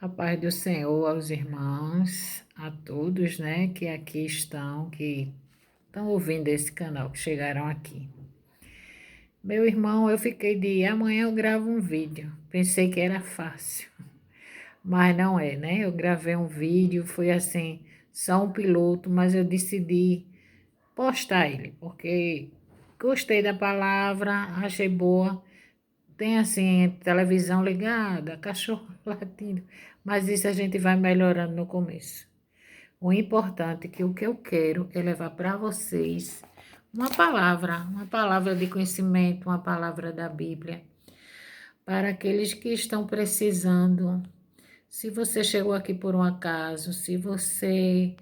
A paz do Senhor aos irmãos, a todos, né, que aqui estão, que estão ouvindo esse canal, que chegaram aqui. Meu irmão, eu fiquei de amanhã eu gravo um vídeo. Pensei que era fácil, mas não é, né? Eu gravei um vídeo, foi assim, só um piloto, mas eu decidi postar ele, porque gostei da palavra, achei boa. Tem assim, televisão ligada, cachorro latindo, mas isso a gente vai melhorando no começo. O importante é que o que eu quero é levar para vocês uma palavra de conhecimento, uma palavra da Bíblia, para aqueles que estão precisando. Se você chegou aqui por um acaso, se você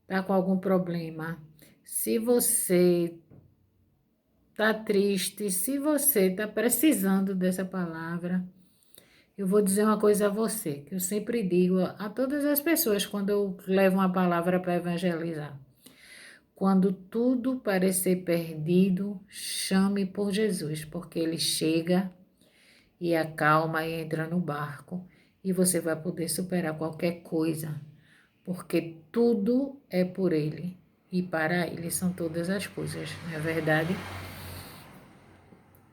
está com algum problema, se você está triste, se você está precisando dessa palavra, eu vou dizer uma coisa a você, que eu sempre digo a todas as pessoas quando eu levo uma palavra para evangelizar. Quando tudo parecer perdido, chame por Jesus, porque ele chega e acalma e entra no barco e você vai poder superar qualquer coisa, porque tudo é por ele e para ele são todas as coisas, não é verdade?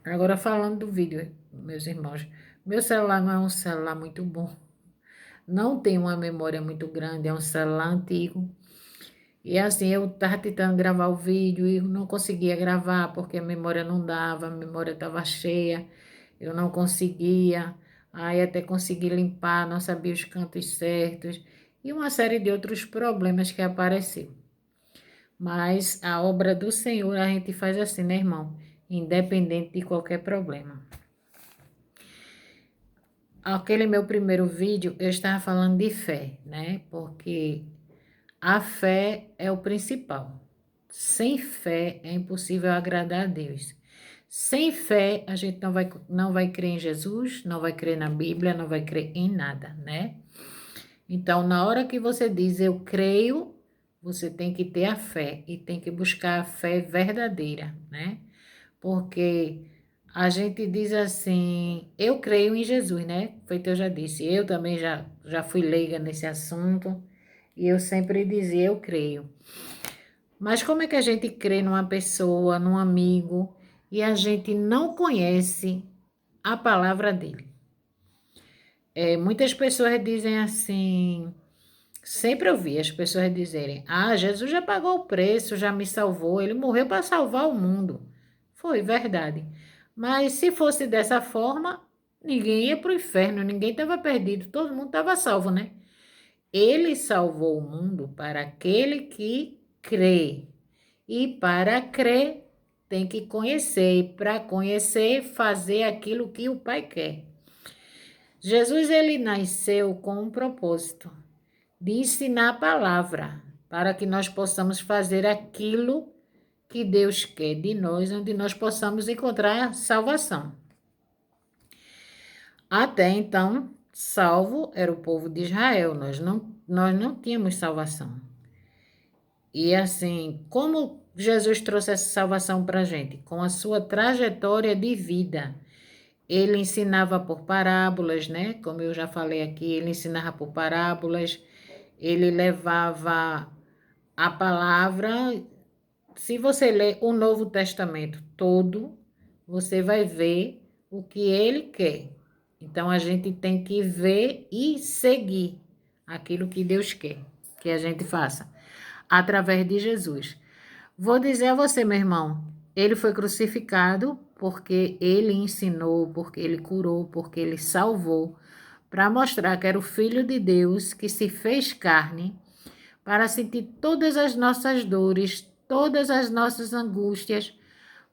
Agora falando do vídeo, meus irmãos, meu celular não é um celular muito bom. Não tem uma memória muito grande, é um celular antigo. E assim, eu estava tentando gravar o vídeo e não conseguia gravar porque a memória não dava, a memória estava cheia, eu não conseguia. Aí até consegui limpar, não sabia os cantos certos e uma série de outros problemas que apareceu. Mas a obra do Senhor a gente faz assim, né, irmão? Independente de qualquer problema. Aquele meu primeiro vídeo, eu estava falando de fé, né? Porque a fé é o principal. Sem fé é impossível agradar a Deus. Sem fé, a gente não vai crer em Jesus, não vai crer na Bíblia, não vai crer em nada, né? Então, na hora que você diz eu creio, você tem que ter a fé e tem que buscar a fé verdadeira, né? Porque a gente diz assim, eu creio em Jesus, né? Feito eu já disse, eu também já fui leiga nesse assunto e eu sempre dizia eu creio. Mas como é que a gente crê numa pessoa, num amigo e a gente não conhece a palavra dele? Muitas pessoas dizem assim, sempre ouvi as pessoas dizerem, Jesus já pagou o preço, já me salvou, ele morreu para salvar o mundo. Foi verdade. Mas se fosse dessa forma, ninguém ia para o inferno, ninguém estava perdido, todo mundo estava salvo, né? Ele salvou o mundo para aquele que crê. E para crer, tem que conhecer. E para conhecer, fazer aquilo que o Pai quer. Jesus, ele nasceu com um propósito de ensinar a palavra, para que nós possamos fazer aquilo que Deus quer de nós, onde nós possamos encontrar salvação. Até então, salvo era o povo de Israel, nós não tínhamos salvação. E assim, como Jesus trouxe essa salvação para a gente? Com a sua trajetória de vida. Ele ensinava por parábolas, né? Como eu já falei aqui, ele ensinava por parábolas, ele levava a palavra. Se você ler o Novo Testamento todo, você vai ver o que ele quer. Então a gente tem que ver e seguir aquilo que Deus quer que a gente faça através de Jesus. Vou dizer a você, meu irmão, ele foi crucificado porque ele ensinou, porque ele curou, porque ele salvou, para mostrar que era o Filho de Deus que se fez carne para sentir todas as nossas dores, todas as nossas angústias,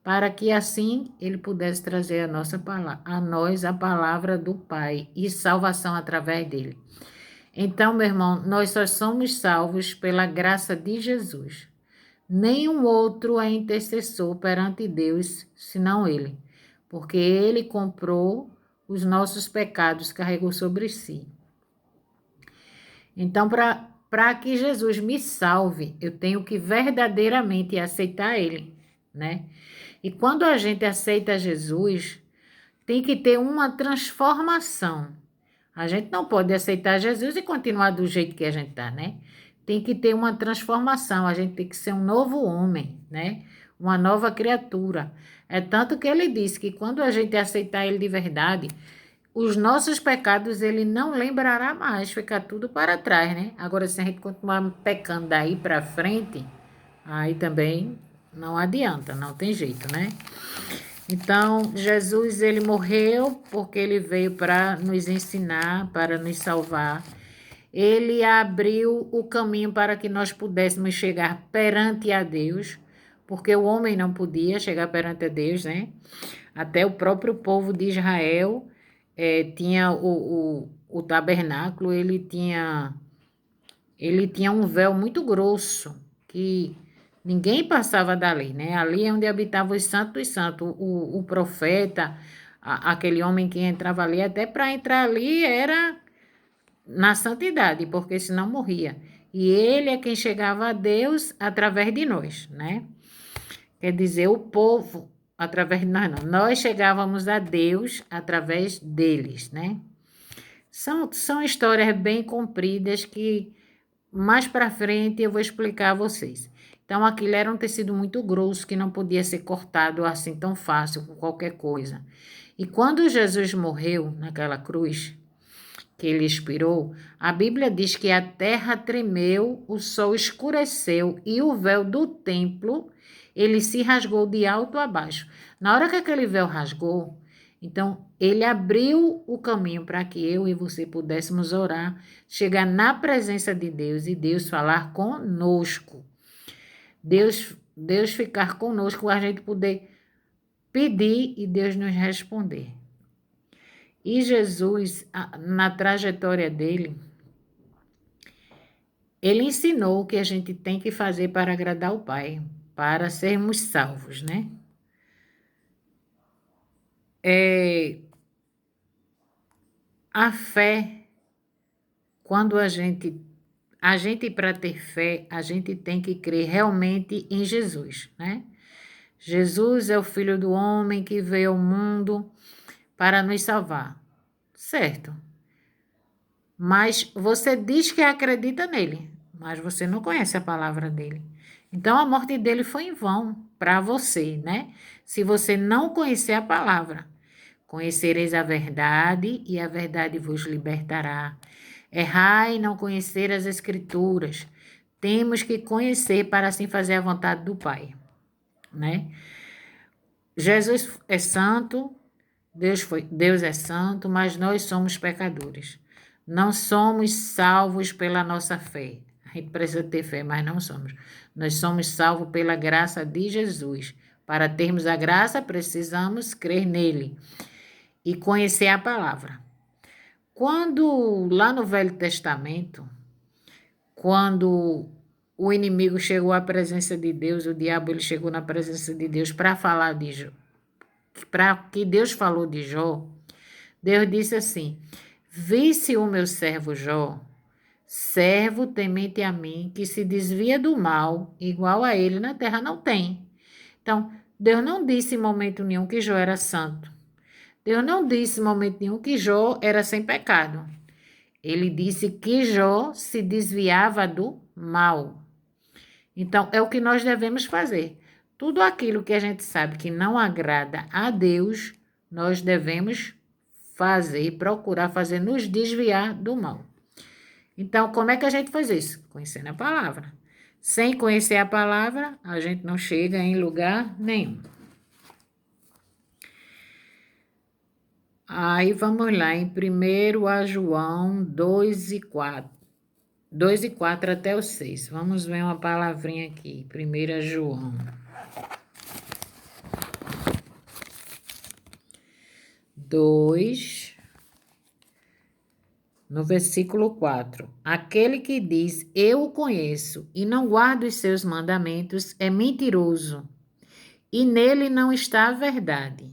para que assim ele pudesse trazer a nós a palavra do Pai e salvação através dele. Então, meu irmão, nós só somos salvos pela graça de Jesus. Nenhum outro é intercessor perante Deus, senão ele, porque ele comprou os nossos pecados, carregou sobre si. Então, para que Jesus me salve, eu tenho que verdadeiramente aceitar ele, né? E quando a gente aceita Jesus, tem que ter uma transformação. A gente não pode aceitar Jesus e continuar do jeito que a gente está, né? Tem que ter uma transformação, a gente tem que ser um novo homem, né? Uma nova criatura. É tanto que ele disse que quando a gente aceitar ele de verdade, os nossos pecados ele não lembrará mais, fica tudo para trás, né? Agora, se a gente continuar pecando daí para frente, aí também não adianta, não tem jeito, né? Então, Jesus, ele morreu porque ele veio para nos ensinar, para nos salvar. Ele abriu o caminho para que nós pudéssemos chegar perante a Deus, porque o homem não podia chegar perante a Deus, né? Até o próprio povo de Israel tinha o tabernáculo, ele tinha um véu muito grosso, que ninguém passava dali, né? Ali é onde habitava os santos dos santos. O profeta, aquele homem que entrava ali, até para entrar ali era na santidade, porque senão morria. E ele é quem chegava a Deus através de nós, né? Quer dizer, o povo, através de nós não. Nós chegávamos a Deus através deles, né? São histórias bem compridas que mais para frente eu vou explicar a vocês. Então, aquilo era um tecido muito grosso que não podia ser cortado assim tão fácil com qualquer coisa. E quando Jesus morreu naquela cruz, que ele expirou, a Bíblia diz que a terra tremeu, o sol escureceu e o véu do templo, ele se rasgou de alto a baixo. Na hora que aquele véu rasgou, então ele abriu o caminho para que eu e você pudéssemos orar, chegar na presença de Deus e Deus falar conosco. Deus ficar conosco, a gente poder pedir e Deus nos responder. E Jesus, na trajetória dele, ele ensinou o que a gente tem que fazer para agradar o Pai, para sermos salvos, né? A fé, quando a gente para ter fé, a gente tem que crer realmente em Jesus, né? Jesus é o Filho do homem que veio ao mundo para nos salvar, certo? Mas você diz que acredita nele, mas você não conhece a palavra dele. Então a morte dele foi em vão para você, né? Se você não conhecer a palavra, conhecereis a verdade e a verdade vos libertará. Errai não conhecer as escrituras. Temos que conhecer para assim fazer a vontade do Pai, né? Jesus é santo, Deus é santo, mas nós somos pecadores. Não somos salvos pela nossa fé. A gente precisa ter fé, mas não somos. Nós somos salvos pela graça de Jesus. Para termos a graça, precisamos crer nele e conhecer a palavra. Quando, lá no Velho Testamento, quando o inimigo chegou à presença de Deus, o diabo ele chegou na presença de Deus para falar para que Deus falou de Jó, Deus disse assim: visse o meu servo Jó, servo temente a mim, que se desvia do mal, igual a ele na terra não tem. Então, Deus não disse em momento nenhum que Jó era santo. Deus não disse em momento nenhum que Jó era sem pecado. Ele disse que Jó se desviava do mal. Então, é o que nós devemos fazer. Tudo aquilo que a gente sabe que não agrada a Deus, nós devemos fazer, procurar fazer, nos desviar do mal. Então, como é que a gente faz isso? Conhecendo a palavra. Sem conhecer a palavra, a gente não chega em lugar nenhum. Aí vamos lá, em 1 a João 2 e 4. 2 e 4 até o 6. Vamos ver uma palavrinha aqui. 1 João. 2, no versículo 4. Aquele que diz, eu o conheço, e não guarda os seus mandamentos, é mentiroso, e nele não está a verdade.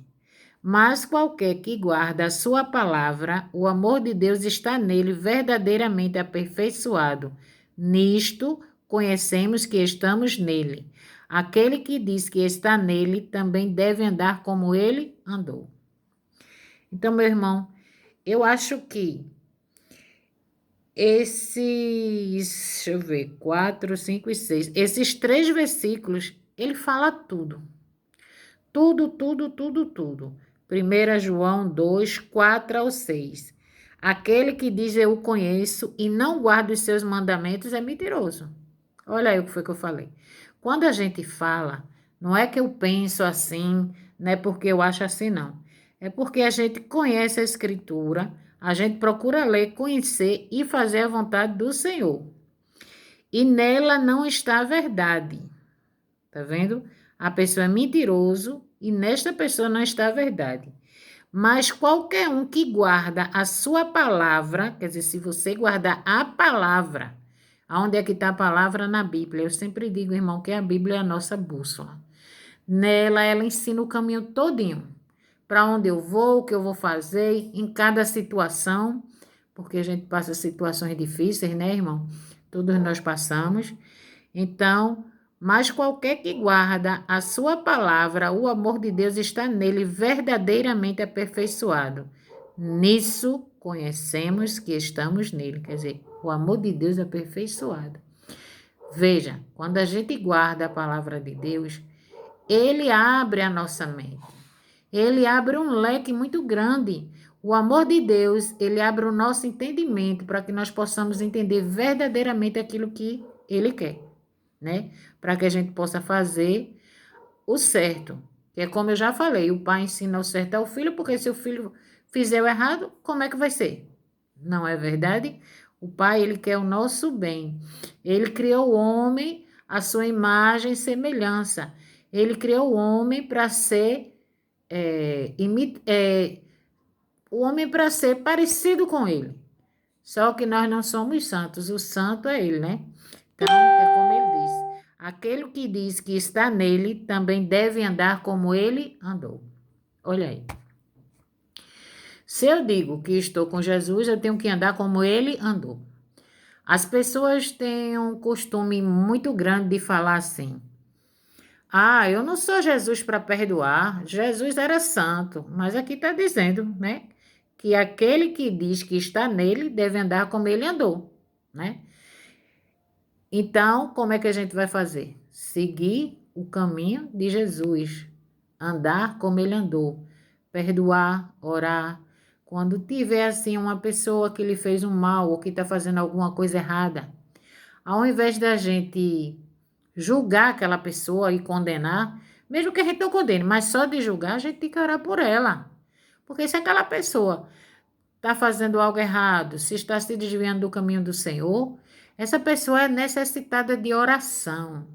Mas qualquer que guarda a sua palavra, o amor de Deus está nele verdadeiramente aperfeiçoado. Nisto conhecemos que estamos nele. Aquele que diz que está nele também deve andar como ele andou. Então, meu irmão, eu acho que deixa eu ver, 4, 5 e 6. Esses 3 versículos, ele fala tudo. Tudo, tudo, tudo, tudo. 1 João 2, 4 ao 6. Aquele que diz eu o conheço e não guarda os seus mandamentos é mentiroso. Olha aí o que foi que eu falei. Quando a gente fala, não é que eu penso assim, não é porque eu acho assim, não. É porque a gente conhece a Escritura, a gente procura ler, conhecer e fazer a vontade do Senhor. E nela não está a verdade. Tá vendo? A pessoa é mentiroso e nesta pessoa não está a verdade. Mas qualquer um que guarda a sua palavra, quer dizer, se você guardar a palavra, aonde é que está a palavra na Bíblia? Eu sempre digo, irmão, que a Bíblia é a nossa bússola. Nela, ela ensina o caminho todinho. Para onde eu vou, o que eu vou fazer, em cada situação, porque a gente passa situações difíceis, né, irmão? Todos nós passamos. Então, mas qualquer que guarda a sua palavra, o amor de Deus está nele verdadeiramente aperfeiçoado. Nisso conhecemos que estamos nele, quer dizer, o amor de Deus é aperfeiçoado. Veja, quando a gente guarda a palavra de Deus, ele abre a nossa mente. Ele abre um leque muito grande. O amor de Deus, ele abre o nosso entendimento para que nós possamos entender verdadeiramente aquilo que ele quer, né? Para que a gente possa fazer o certo. Que é como eu já falei, o pai ensina o certo ao filho, porque se o filho fizer o errado, como é que vai ser? Não é verdade? O pai, ele quer o nosso bem. Ele criou o homem à sua imagem e semelhança. Ele criou o homem para ser o homem para ser parecido com ele. Só que nós não somos santos. O santo é ele, né? Então, é como ele diz. Aquele que diz que está nele também deve andar como ele andou. Olha aí. Se eu digo que estou com Jesus, eu tenho que andar como ele andou. As pessoas têm um costume muito grande de falar assim: ah, eu não sou Jesus para perdoar. Jesus era santo, mas aqui está dizendo, né? Que aquele que diz que está nele deve andar como ele andou, né? Então, como é que a gente vai fazer? Seguir o caminho de Jesus, andar como ele andou, perdoar, orar. Quando tiver assim uma pessoa que lhe fez um mal ou que está fazendo alguma coisa errada, ao invés da gente julgar aquela pessoa e condenar, mesmo que a gente não condene, mas só de julgar, a gente tem que orar por ela. Porque se aquela pessoa está fazendo algo errado, se está se desviando do caminho do Senhor, essa pessoa é necessitada de oração,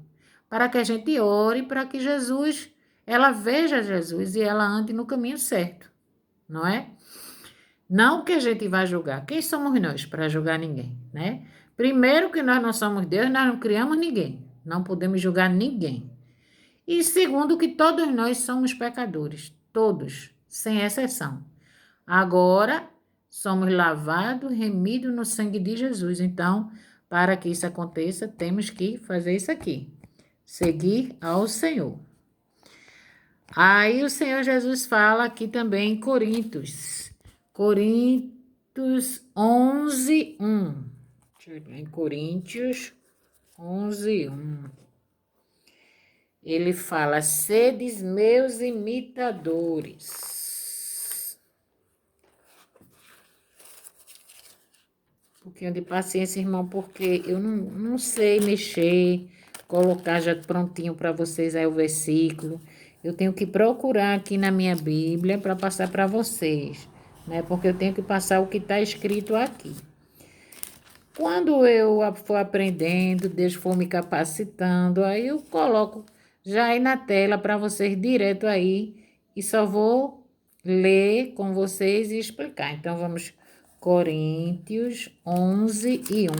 para que a gente ore, para que Jesus, ela veja Jesus e ela ande no caminho certo, não é? Não que a gente vá julgar. Quem somos nós para julgar ninguém, né? Primeiro que nós não somos Deus, nós não criamos ninguém. Não podemos julgar ninguém. E segundo que todos nós somos pecadores, todos, sem exceção. Agora, somos lavados, remidos no sangue de Jesus. Então, para que isso aconteça, temos que fazer isso aqui. Seguir ao Senhor. Aí o Senhor Jesus fala aqui também em Coríntios. Coríntios 11, 1. Deixa eu ver, em Coríntios 11, 1. Ele fala: sedes meus imitadores. Um pouquinho de paciência, irmão, porque eu não sei mexer, colocar já prontinho para vocês aí o versículo. Eu tenho que procurar aqui na minha Bíblia para passar para vocês, né? Porque eu tenho que passar o que está escrito aqui. Quando eu for aprendendo, Deus for me capacitando, aí eu coloco já aí na tela para vocês direto aí e só vou ler com vocês e explicar. Então, vamos Coríntios 11 e 1.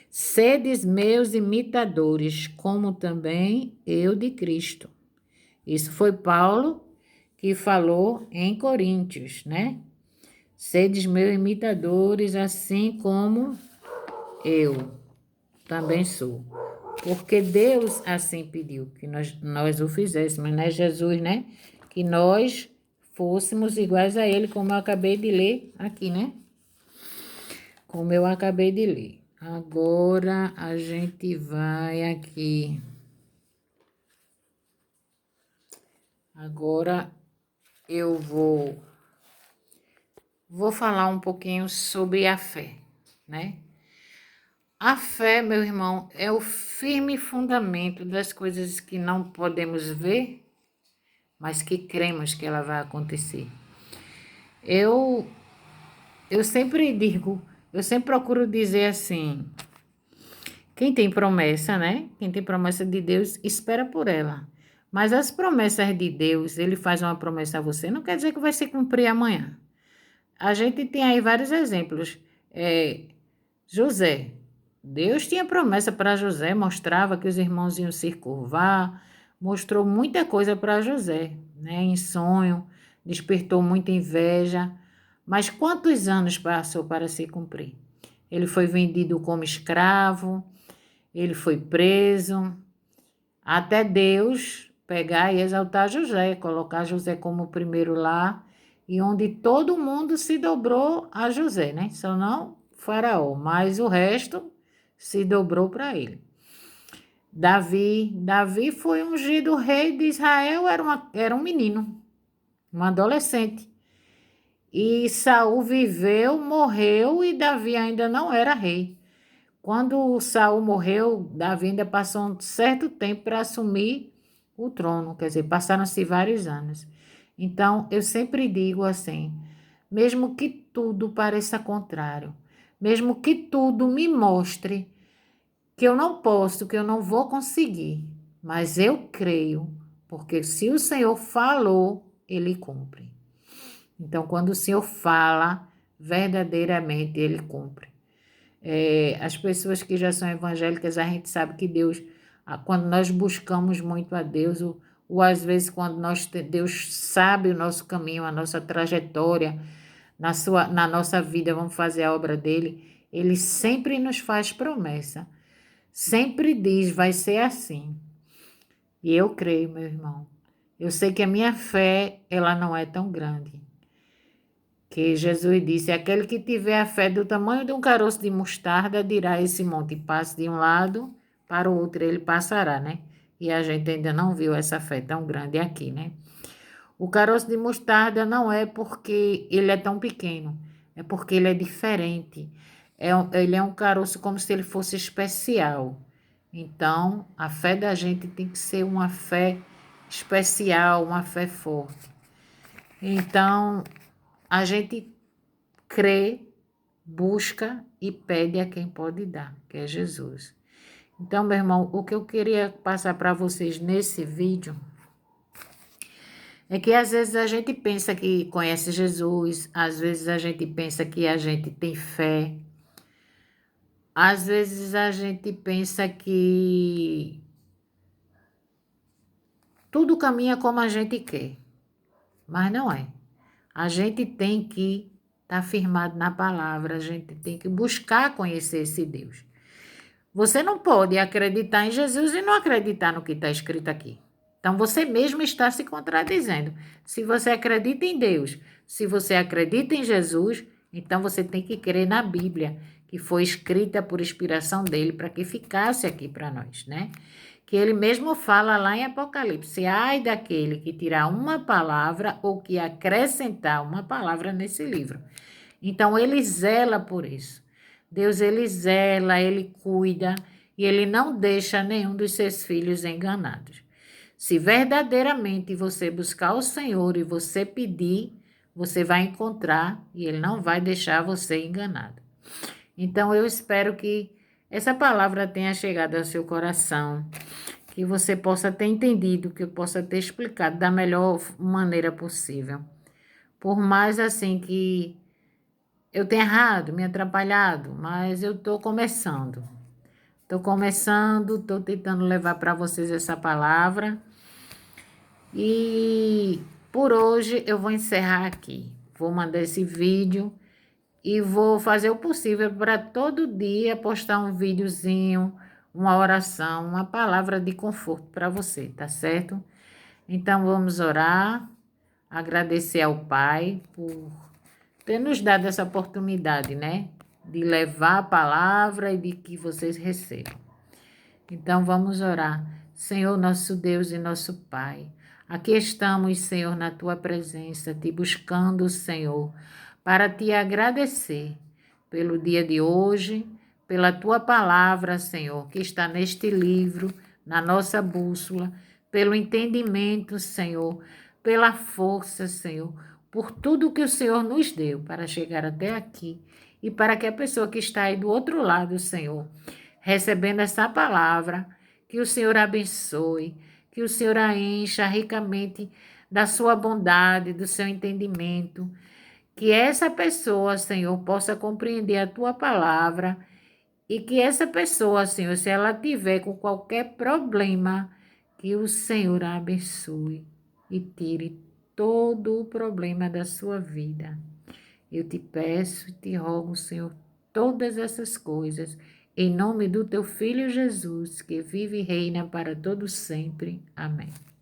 Sedes meus imitadores, como também eu de Cristo. Isso foi Paulo que falou em Coríntios, né? Sedes meus imitadores, assim como eu também sou. Porque Deus assim pediu que nós o fizéssemos, né, Jesus, né? Que nós fôssemos iguais a Ele, como eu acabei de ler aqui, né? como eu acabei de ler. Agora a gente vai aqui. Agora eu vou falar um pouquinho sobre a fé, né? A fé, meu irmão, é o firme fundamento das coisas que não podemos ver, mas que cremos que ela vai acontecer. Eu sempre digo, eu sempre procuro dizer assim, quem tem promessa, né? Quem tem promessa de Deus, espera por ela. Mas as promessas de Deus, ele faz uma promessa a você, não quer dizer que vai se cumprir amanhã. A gente tem aí vários exemplos. José. Deus tinha promessa para José, mostrava que os irmãos iam se curvar, mostrou muita coisa para José, né? Em sonho, despertou muita inveja. Mas quantos anos passou para se cumprir? Ele foi vendido como escravo, ele foi preso, até Deus pegar e exaltar José, colocar José como o primeiro lá, e onde todo mundo se dobrou a José, né? Só não Faraó, mas o resto se dobrou para ele. Davi foi ungido rei de Israel, era um menino, um adolescente. E Saul viveu, morreu e Davi ainda não era rei. Quando Saul morreu, Davi ainda passou um certo tempo para assumir o trono, quer dizer, passaram-se vários anos. Então, eu sempre digo assim, mesmo que tudo pareça contrário, mesmo que tudo me mostre que eu não posso, que eu não vou conseguir, mas eu creio, porque se o Senhor falou, ele cumpre. Então, quando o Senhor fala, verdadeiramente ele cumpre. As pessoas que já são evangélicas, a gente sabe que Deus, quando nós buscamos muito a Deus, ou às vezes quando Deus sabe o nosso caminho, a nossa trajetória, na nossa vida, vamos fazer a obra dele, ele sempre nos faz promessa, sempre diz, vai ser assim. E eu creio, meu irmão. Eu sei que a minha fé, ela não é tão grande. Que Jesus disse, aquele que tiver a fé do tamanho de um caroço de mostarda, dirá esse monte, passe de um lado para o outro, ele passará, né? E a gente ainda não viu essa fé tão grande aqui, né? O caroço de mostarda não é porque ele é tão pequeno, é porque ele é diferente. Ele é um caroço como se ele fosse especial. Então, a fé da gente tem que ser uma fé especial, uma fé forte. Então, a gente crê, busca e pede a quem pode dar, que é Jesus. Então, meu irmão, o que eu queria passar para vocês nesse vídeo é que às vezes a gente pensa que conhece Jesus, às vezes a gente pensa que a gente tem fé, às vezes a gente pensa que tudo caminha como a gente quer, mas não é. A gente tem que estar firmado na palavra, a gente tem que buscar conhecer esse Deus. Você não pode acreditar em Jesus e não acreditar no que está escrito aqui. Então, você mesmo está se contradizendo. Se você acredita em Deus, se você acredita em Jesus, então você tem que crer na Bíblia, que foi escrita por inspiração dele para que ficasse aqui para nós, né? Que ele mesmo fala lá em Apocalipse, ai daquele que tirar uma palavra ou que acrescentar uma palavra nesse livro. Então, ele zela por isso. Deus, ele zela, ele cuida e ele não deixa nenhum dos seus filhos enganados. Se verdadeiramente você buscar o Senhor e você pedir, você vai encontrar e ele não vai deixar você enganado. Então, eu espero que essa palavra tenha chegado ao seu coração, que você possa ter entendido, que eu possa ter explicado da melhor maneira possível. Por mais assim que eu tenho errado, me atrapalhado, mas eu estou começando. Estou tentando levar para vocês essa palavra. E por hoje eu vou encerrar aqui. Vou mandar esse vídeo e vou fazer o possível para todo dia postar um videozinho, uma oração, uma palavra de conforto para você, tá certo? Então vamos orar, agradecer ao Pai por ter nos dado essa oportunidade, né? de levar a palavra e de que vocês recebam. Então vamos orar. Senhor, nosso Deus e nosso Pai, aqui estamos, Senhor, na tua presença, te buscando, Senhor, para te agradecer pelo dia de hoje, pela tua palavra, Senhor, que está neste livro, na nossa bússola, pelo entendimento, Senhor, pela força, Senhor, por tudo que o Senhor nos deu para chegar até aqui e para que a pessoa que está aí do outro lado, Senhor, recebendo essa palavra, que o Senhor abençoe, que o Senhor a encha ricamente da sua bondade, do seu entendimento, que essa pessoa, Senhor, possa compreender a tua palavra e que essa pessoa, Senhor, se ela tiver com qualquer problema, que o Senhor a abençoe e tire todo o problema da sua vida. Eu te peço e te rogo, Senhor, todas essas coisas, em nome do teu Filho Jesus, que vive e reina para todo sempre. Amém.